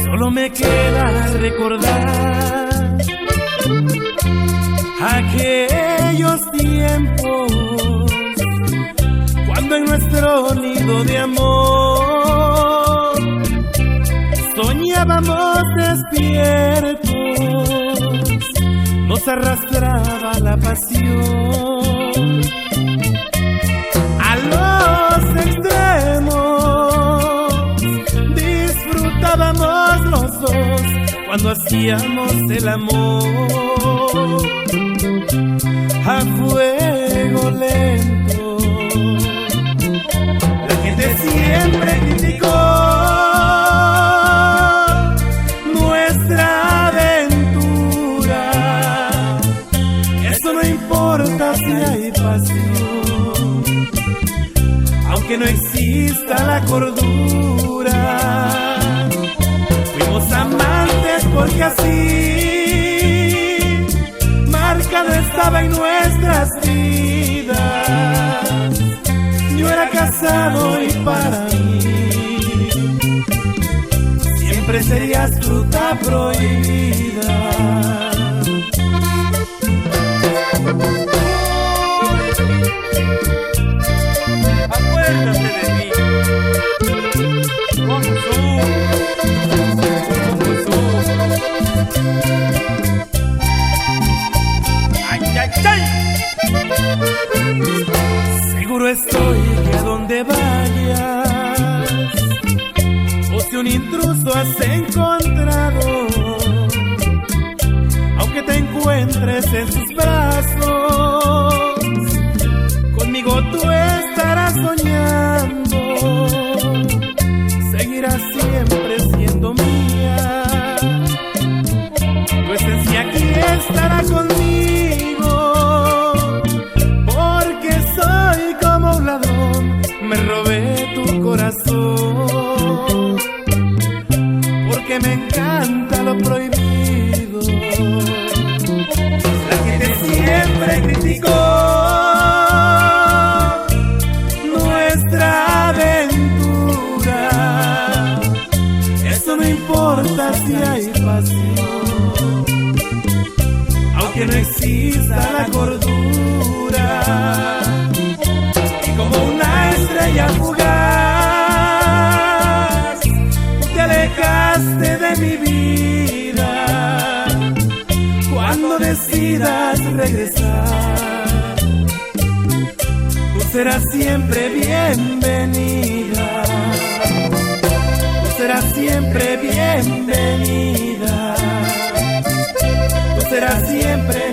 Solo me queda recordar aquellos tiempos cuando en nuestro nido de amor soñábamos despiertos, nos arrastraba la pasión a los extremos. Disfrutábamos los dos cuando hacíamos el amor a fuego lento. La gente siempre criticó nuestra aventura. Eso no importa si hay pasión, aunque no exista la cordura. Fuimos amantes porque así marcado estaba en nuestras vidas. Yo era casado y para mí siempre serías fruta prohibida. Acuérdate de mí, como ay, ay, ay. Seguro estoy que a donde vayas, o si un intruso has encontrado, aunque te encuentres en sus brazos, conmigo tú estarás soñando. Seguirás siempre siendo mía. Tu esencia aquí estará conmigo, porque soy como un ladrón, me robé tu corazón, porque me encanta lo prohibido. La gente siempre criticó nuestra aventura. Eso no importa si hay pasión, aunque no exista la cordura. Y como una estrella fugaz, te alejaste de mi vida. Cuando decidas regresar, tú serás siempre bienvenida. Tú serás siempre bienvenida. Tú serás siempre